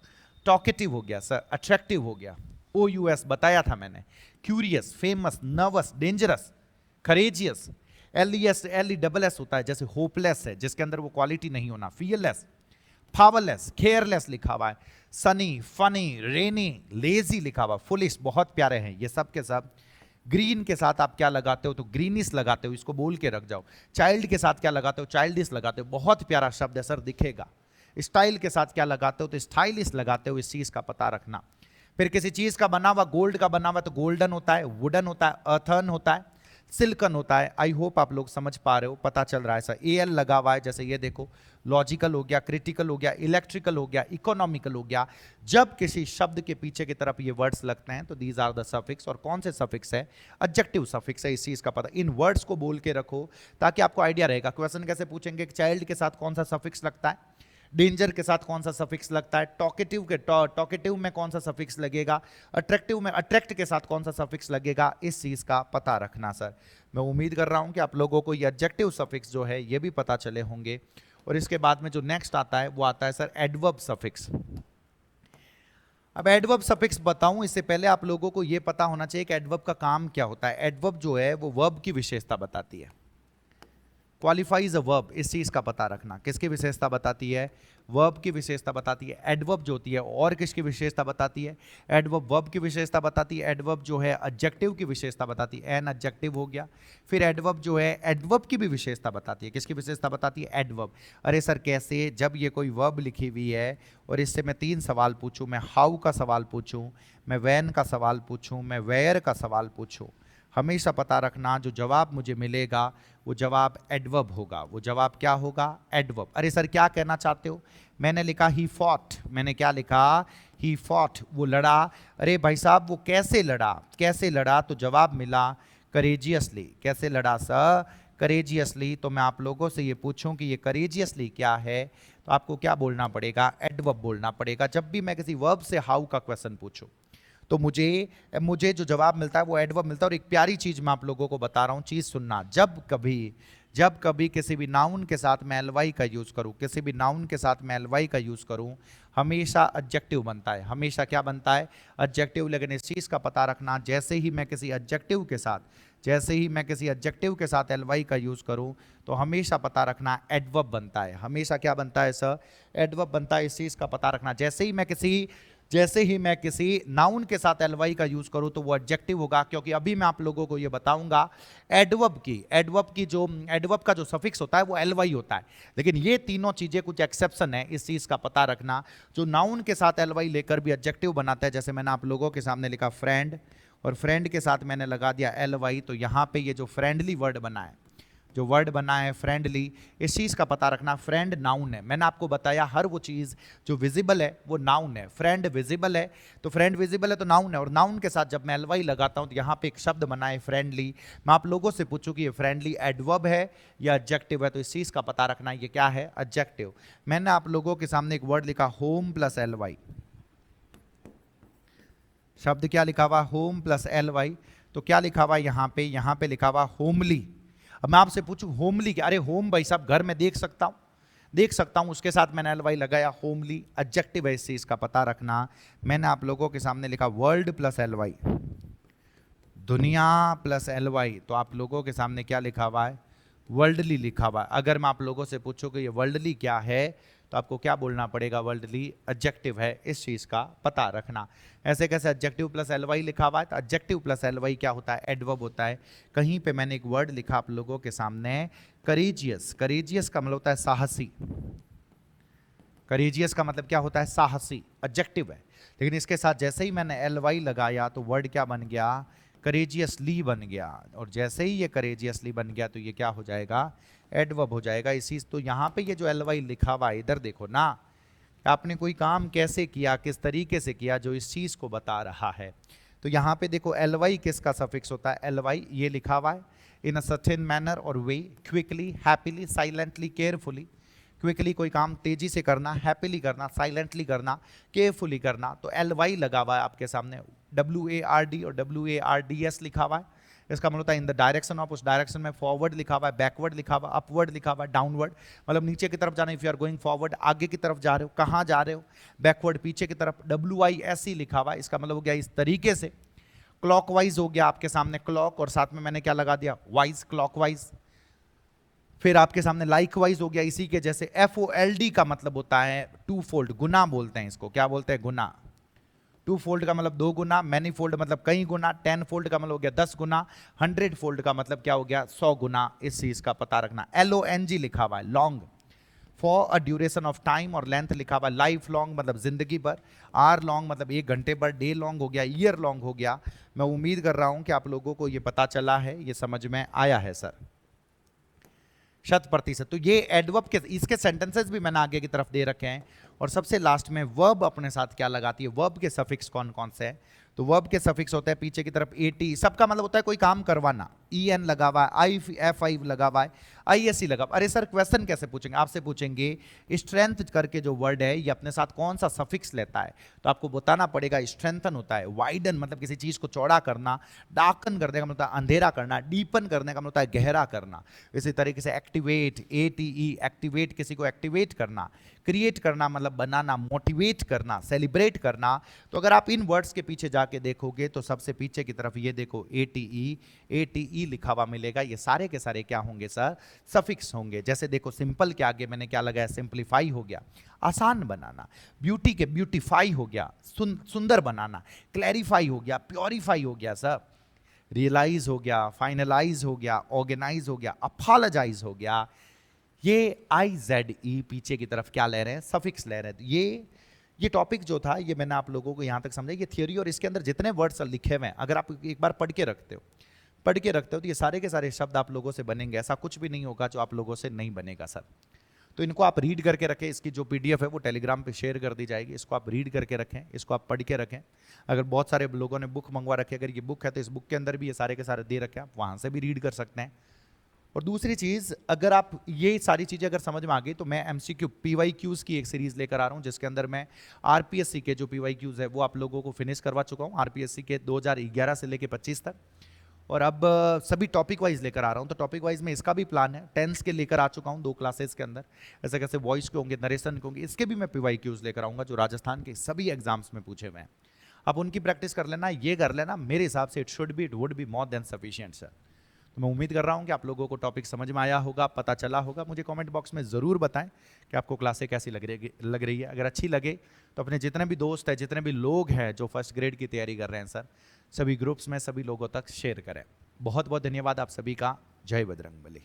टॉकेटिव हो गया सर, अट्रैक्टिव हो गया, OUS बताया था मैंने, curious, famous, nervous, dangerous, courageous. LESS होता है, जैसे होपलेस है, जिसके अंदर वो क्वालिटी नहीं होना। फियरलेस, पावरलेस, केयरलेस लिखा हुआ है। सनी, फनी, रेनी, लेजी लिखा हुआ। फुलिश, बहुत प्यारे हैं ये सब के सब। ग्रीन के साथ आप क्या लगाते हो? तो ग्रीनिश लगाते हो, इसको बोल के रख जाओ। चाइल्ड के साथ क्या लगाते हो? चाइल्डिश लगाते हो, बहुत प्यारा शब्द है सर, दिखेगा। स्टाइल के साथ क्या लगाते हो? तो स्टाइलिश लगाते हो, इस चीज का पता रखना। फिर किसी चीज का बना हुआ, गोल्ड का बना हुआ तो गोल्डन होता है, वुडन होता है, अर्थन होता है, सिल्कन होता है। आई होप आप लोग समझ पा रहे हो, पता चल रहा है सर। AL लगा हुआ है, जैसे ये देखो, लॉजिकल हो गया, क्रिटिकल हो गया, इलेक्ट्रिकल हो गया, इकोनॉमिकल हो गया। जब किसी शब्द के पीछे की तरफ ये वर्ड्स लगते हैं तो दीज आर द सफिक्स। और कौन से सफिक्स है? एडजेक्टिव सफिक्स है, इस चीज का पता। इन वर्ड्स को बोल के रखो ताकि आपको आइडिया रहेगा। क्वेश्चन कैसे पूछेंगे? चाइल्ड के साथ कौन सा सफिक्स लगता है, डेंजर के साथ कौन सा सफिक्स लगता है, टॉकेटिव में कौन सा सफिक्स लगेगा, अट्रैक्टिव में अट्रैक्ट के साथ कौन सा सफिक्स लगेगा, इस चीज का पता रखना सर। मैं उम्मीद कर रहा हूं कि आप लोगों को ये एडजेक्टिव सफिक्स जो है ये भी पता चले होंगे। और इसके बाद में जो नेक्स्ट आता है वो आता है सर एडवर्ब सफिक्स। अब एडवर्ब सफिक्स बताऊं इससे पहले आप लोगों को ये पता होना चाहिए कि एडवर्ब का काम क्या होता है। एडवर्ब जो है वो वर्ब की विशेषता बताती है। क्वालिफाइज अ वर्ब, इस चीज का पता रखना। किसकी विशेषता बताती है? वर्ब की विशेषता बताती है। एडवर्ब जो होती है और किसकी विशेषता बताती है? एडवर्ब वर्ब की विशेषता बताती है। एडवर्ब जो है एडजेक्टिव की विशेषता बताती है, एन एडजेक्टिव हो गया। फिर एडवर्ब जो है एडवर्ब की भी विशेषता बताती है। किसकी विशेषता बताती है? एडवर्ब। अरे सर कैसे? जब ये कोई वर्ब लिखी हुई है और इससे मैं 3 सवाल पूछूं, मैं हाउ का सवाल पूछूं, मैं व्हेन का सवाल पूछूं, मैं वेयर का सवाल पूछूं, हमेशा पता रखना जो जवाब मुझे मिलेगा वो जवाब एडवर्ब होगा। वो जवाब क्या होगा? एडवर्ब। अरे सर क्या कहना चाहते हो? मैंने लिखा ही फॉट। मैंने क्या लिखा? ही फॉट, वो लड़ा। अरे भाई साहब वो कैसे लड़ा? कैसे लड़ा? तो जवाब मिला करेजियसली। कैसे लड़ा सर? करेजियसली। तो मैं आप लोगों से ये पूछूं कि ये करेजियसली क्या है, तो आपको क्या बोलना पड़ेगा? एडवर्ब बोलना पड़ेगा। जब भी मैं किसी वर्ब से हाउ का क्वेश्चन पूछूं तो मुझे मुझे जो जवाब मिलता है वो एडवर्ब मिलता है। और एक प्यारी चीज मैं आप लोगों को बता रहा हूं, चीज सुनना। जब कभी किसी भी नाउन के साथ मैं एलवाई का यूज करूं, किसी भी नाउन के साथ मैं एलवाई का यूज करूं, हमेशा एडजेक्टिव बनता है। हमेशा क्या बनता है? एडजेक्टिव। लेकिन इस चीज का पता रखना, जैसे ही मैं किसी एडजेक्टिव के साथ एलवाई का यूज करूं तो हमेशा पता रखना एडवर्ब बनता है। हमेशा क्या बनता है सर? एडवर्ब बनता है। इस चीज का पता रखना। जैसे ही मैं किसी नाउन के साथ एलवाई का यूज करूं तो वो एडजेक्टिव होगा, क्योंकि अभी मैं आप लोगों को ये बताऊंगा एडवर्ब का जो सफिक्स होता है वो एलवाई होता है। लेकिन ये तीनों चीजें कुछ एक्सेप्शन है, इस चीज का पता रखना। जो नाउन के साथ एलवाई लेकर भी एडजेक्टिव बनाता है, जैसे मैंने आप लोगों के सामने लिखा फ्रेंड, और फ्रेंड के साथ मैंने लगा दिया एलवाई, तो यहां पे ये जो फ्रेंडली वर्ड बना है, जो वर्ड बना है फ्रेंडली, इस चीज़ का पता रखना। फ्रेंड नाउन है। मैंने आपको बताया हर वो चीज़ जो विजिबल है वो नाउन है। फ्रेंड विजिबल है, तो फ्रेंड विजिबल है तो नाउन है। और नाउन के साथ जब मैं एलवाई लगाता हूं तो यहां पे एक शब्द बना है फ्रेंडली। मैं आप लोगों से पूछूं कि ये फ्रेंडली एडवर्ब है या एडजेक्टिव है, तो इस चीज़ का पता रखना ये क्या है? एडजेक्टिव। मैंने आप लोगों के सामने एक वर्ड लिखा होम प्लस एलवाई। शब्द क्या लिखा हुआ? Home plus LY. तो क्या लिखा हुआ यहां पे लिखा हुआ होमली। अब मैं आपसे पूछूं होमली क्या? अरे होम भाई साहब घर में देख सकता हूं, उसके साथ मैंने एलवाई लगाया होमली, एडजेक्टिव है। इस चीज का पता रखना। मैंने आप लोगों के सामने लिखा वर्ल्ड प्लस एलवाई, दुनिया प्लस एलवाई, तो आप लोगों के सामने क्या लिखा हुआ है? वर्ल्डली लिखा हुआ है। अगर मैं आप लोगों से पूछूं कि ये वर्ल्डली क्या है, तो आपको क्या बोलना पड़ेगा? वर्ल्डली एडजेक्टिव है। इस चीज का पता रखना। ऐसे कैसे एडजेक्टिव प्लस एलवाई लिखा हुआ है, तो एडजेक्टिव प्लस एलवाई क्या होता है? एडवर्ब होता है। कहीं पे मैंने एक वर्ड लिखा आप लोगों के सामने करेजियस। करेजियस का मतलब होता है साहसी। करेजियस का मतलब क्या होता है? साहसी। एडजेक्टिव है, लेकिन इसके साथ जैसे ही मैंने एलवाई लगाया तो वर्ड क्या बन गया? करेजियसली बन गया। और जैसे ही ये करेजियसली बन गया तो ये क्या हो जाएगा? एडवर्ब हो जाएगा। इसी तो यहाँ पे ये जो एलवाई लिखा हुआ है, इधर देखो ना, आपने कोई काम कैसे किया, किस तरीके से किया, जो इस चीज को बता रहा है। तो यहाँ पे देखो एलवाई किसका सफिक्स होता है? एलवाई ये लिखा हुआ है। इन अ सर्टेन मैनर और way, quickly, happily, silently, carefully. Quickly कोई काम तेजी से करना, हैप्पीली करना, साइलेंटली करना, केयरफुली करना। तो एलवाई लगा हुआ है आपके सामने। WARD और WARDS लिखा हुआ है। इसका मतलब होता है इन द डायरेक्शन ऑफ, उस डायरेक्शन में। फॉरवर्ड लिखा हुआ है, बैकवर्ड लिखा हुआ है, अपवर्ड लिखा हुआ है, डाउनवर्ड मतलब नीचे की तरफ जाना। If you are going forward, आगे की तरफ जा रहे हो, कहाँ जा रहे हो? बैकवर्ड पीछे की तरफ। WISE लिखा हुआ है, इसका मतलब हो गया इस तरीके से। क्लॉकवाइज हो गया आपके सामने क्लॉक, और साथ में मैंने क्या लगा दिया? Wise, clockwise. फिर आपके सामने लाइकवाइज हो गया इसी के जैसे। FOLD का मतलब होता है टू फोल्ड, गुना बोलते हैं इसको। क्या बोलते हैं? गुना। टू फोल्ड का मतलब 2 गुना, मैनी फोल्ड मतलब कई गुना, 10 फोल्ड का मतलब हो गया 10 गुना, 100 फोल्ड का मतलब क्या हो गया? 100 गुना। इस चीज का पता रखना। LONG लिखा हुआ है, long, for a duration of time, और लेंथ लिखा हुआ है लाइफ लॉन्ग मतलब जिंदगी भर। आर लॉन्ग मतलब 1 घंटे पर। डे लॉन्ग हो गया, ईयर लॉन्ग हो गया। मैं उम्मीद कर रहा हूं कि आप लोगों को ये पता चला है, ये समझ में आया है सर, 100%। तो ये एडवर्ब के इसके सेंटेंसेस भी मैंने आगे की तरफ दे रखे हैं। और सबसे लास्ट में वर्ब अपने साथ क्या लगाती है? वर्ब के सफिक्स कौन कौन से हैं? तो वर्ब के सफिक्स होते हैं पीछे की तरफ AT, सबका मतलब होता है कोई काम करवाना। EN लगा हुआ है, FI लगा हुआ है, ISE लगा हुआ। अरे सर क्वेश्चन कैसे पूछेंगे? आपसे पूछेंगे स्ट्रेंथ करके जो वर्ड है ये अपने साथ कौन सा सफिक्स लेता है, तो आपको बताना पड़ेगा स्ट्रेंथन होता है। वाइडन मतलब किसी चीज को चौड़ा करना, डार्कन करने का मतलब अंधेरा करना, डीपन करने का मतलब है गहरा करना। इसी तरीके से एक्टिवेट, ATE एक्टिवेट, किसी को एक्टिवेट करना। क्रिएट करना मतलब बनाना, मोटिवेट करना, सेलिब्रेट करना। तो अगर आप इन वर्ड्स के पीछे जाके देखोगे तो सबसे पीछे की तरफ ये देखो ATE लिखा हुआ मिलेगा। ये सारे के सारे क्या होंगे सर? सफिक्स होंगे। जैसे देखो सिंपल के आगे मैंने क्या लगाया? सिंप्लीफाई हो गया, आसान बनाना। ब्यूटी के ब्यूटीफाई हो गया, सुंदर बनाना। क्लैरिफाई हो गया, प्योरीफाई हो गया सर। रियलाइज हो गया, फाइनलाइज हो गया, ऑर्गेनाइज हो गया, अपोलोजाइज हो गया। ये IZE पीछे की तरफ क्या ले रहे हैं? सफिक्स ले रहे हैं। तो ये टॉपिक जो था ये मैंने आप लोगों को यहां तक समझा। ये थियोरी और इसके अंदर जितने वर्ड्स लिखे हुए हैं, अगर आप एक बार पढ़ के रखते हो पढ़ के रखते हो तो ये सारे के सारे शब्द आप लोगों से बनेंगे, ऐसा कुछ भी नहीं होगा जो आप लोगों से नहीं बनेगा सर। तो इनको आप रीड करके रखें, इसकी जो पीडीएफ है वो टेलीग्राम पे शेयर कर दी जाएगी, इसको आप रीड करके रखें, इसको आप पढ़ के रखें। अगर बहुत सारे लोगों ने बुक मंगवा रखी है, अगर ये बुक है तो इस बुक के अंदर भी ये सारे के सारे दे रखे हैं, आप वहाँ से भी रीड कर सकते हैं। और दूसरी चीज़, अगर आप ये सारी चीज़ें अगर समझ में आ गई तो मैं एमसीक्यू पीवाईक्यूज की एक सीरीज़ लेकर आ रहा हूँ, जिसके अंदर मैं आरपीएससी के जो पीवाईक्यूज है वो आप लोगों को फिनिश करवा चुका हूँ, आरपीएससी के 2011 से लेकर 25 तक। और अब सभी टॉपिक वाइज लेकर आ रहा हूँ, तो टॉपिक वाइज में इसका भी प्लान है, टेंस के लेकर आ चुका हूँ 2 क्लासेस के अंदर, ऐसे कैसे वॉइस के होंगे, नरेशन के होंगे, इसके भी मैं पीवाईक्यूज लेकर आऊँगा जो राजस्थान के सभी एग्जाम्स में पूछे हुए हैं। आप उनकी प्रैक्टिस कर लेना, ये कर लेना, मेरे हिसाब से it would be more than sufficient sir. तो मैं उम्मीद कर रहा हूँ कि आप लोगों को टॉपिक समझ में आया होगा, पता चला होगा। मुझे कमेंट बॉक्स में ज़रूर बताएं कि आपको क्लासें कैसी लग रही है। अगर अच्छी लगे तो अपने जितने भी दोस्त हैं, जितने भी लोग हैं जो फर्स्ट ग्रेड की तैयारी कर रहे हैं सर, सभी ग्रुप्स में सभी लोगों तक शेयर करें। बहुत बहुत धन्यवाद आप सभी का। जय बजरंगबली।